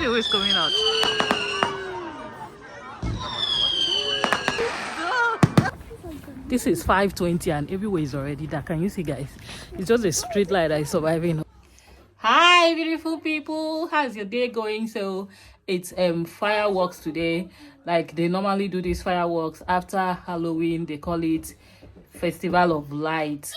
who is coming out. This is 5:20 and everywhere is already dark. Can you see, guys? It's just a street light that is surviving. Hi, beautiful people. How's your day going? So it's fireworks today. Like they normally do these fireworks after Halloween. They call it Festival of Light.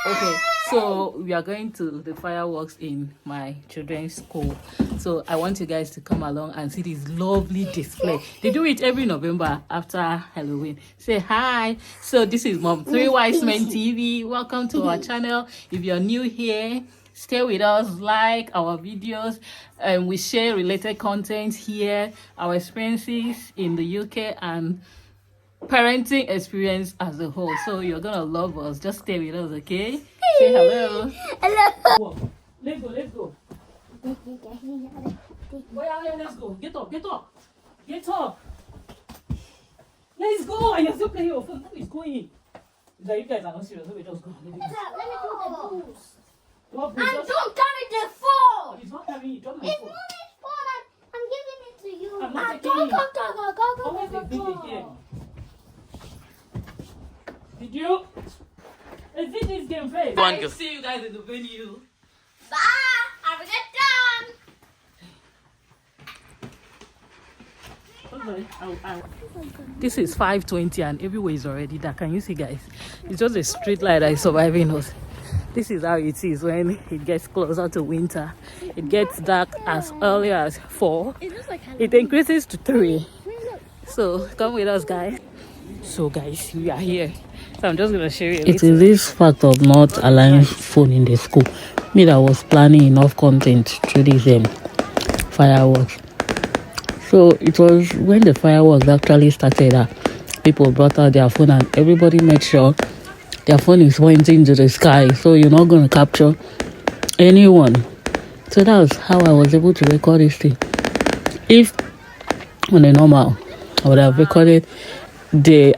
Okay, so we are going to the fireworks in my children's school. So I want you guys to come along and see this lovely display. They do it every November after Halloween. Say hi. So this is Mom 3 Wise Men TV. Welcome to our channel. If you're new here, stay with us, like our videos, and we share related content here, our experiences in the UK and parenting experience as a whole. So you're gonna love us. Just stay with us, okay? Say hello. Hello. Let's go, let's go. Let's go. Get up, get up. Get up. Let's go. And you're still playing your phone. Who is going? Is that you guys are not serious? Let me just go. Let me do the boost. And don't carry the phone! He's not carrying it. Drop my it's phone. not his phone. I'm giving it to you. I'm not taking it. Always a big game. Did you? Let's see this game first. I'll see you guys in the venue. Bye! Have a good time! This is 5:20 and everywhere is already dark. Can you see, guys? It's just a street light that is surviving us. This is how it is when it gets closer to winter. It gets dark as early as 4. It increases to 3. So come with us, guys. So guys, we are here. So I'm just gonna show you. It is this fact of not allowing phone in the school. Me that was planning enough content through these fireworks. So it was when the fireworks actually started that people brought out their phone and everybody made sure their phone is pointing to the sky, so you're not going to capture anyone. So that was how I was able to record this thing. If on a normal, I would have recorded the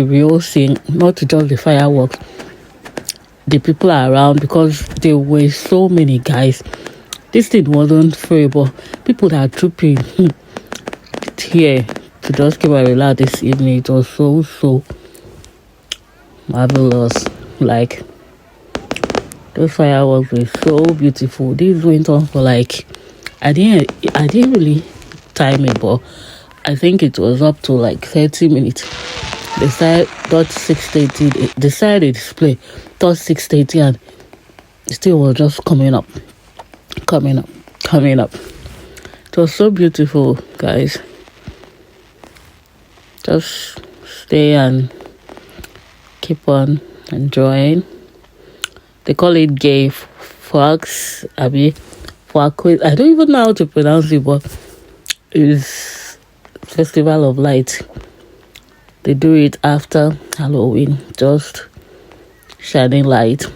real thing, not just the fireworks, the people are around, because there were so many guys. This thing wasn't free, but people that are trooping here to just keep and relax this evening. It was so marvelous. Like those fireworks were so beautiful. These went on for like I didn't really time it, but I think it was up to like 30 minutes. They started dot 6:30. They started the display dot 6:30 and it still was just coming up. It was so beautiful, guys. Just stay and keep on enjoying. They call it Guy Fawkes. Fawkes. I don't even know how to pronounce it, but it's Festival of Light. They do it after Halloween, just shining light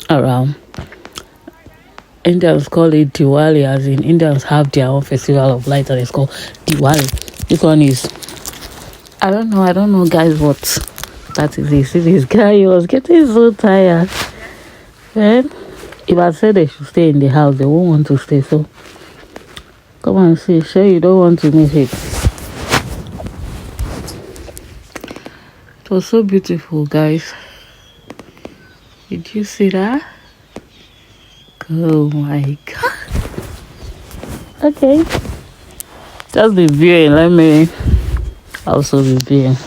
around. Indians call it Diwali, as in Indians have their own Festival of Light and it's called Diwali. This one is, I don't know guys, what that is. You see this guy, he was getting so tired. Then if I said they should stay in the house, they won't want to stay. So come and see. Sure, you don't want to miss it. It was so beautiful, guys. Did you see that? Oh my god. Okay, just be viewing. Let me also be viewing.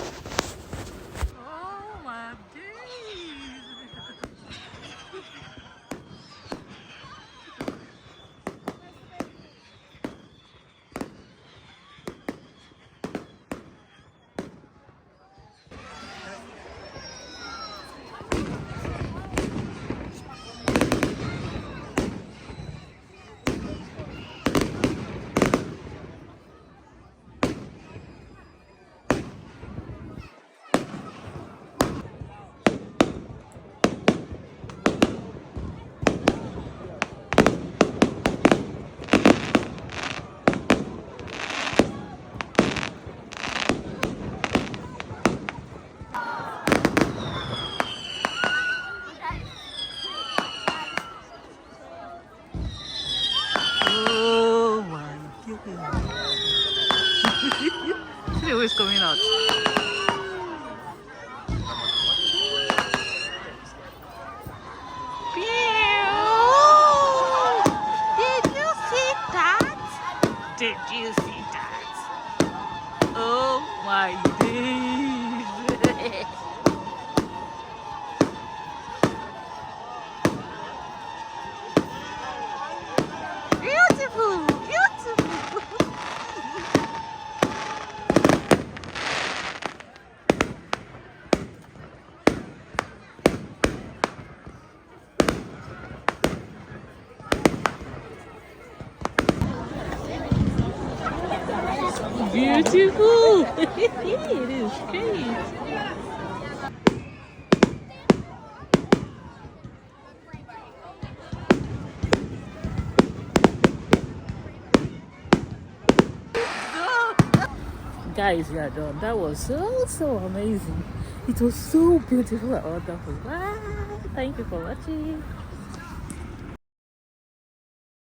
See who is coming out. Did you see that? Did you see that? Oh my days. Beautiful, beautiful. Beautiful. It is great. Guys, we are done. That was so amazing. It was so beautiful and wonderful. Bye. Thank you for watching.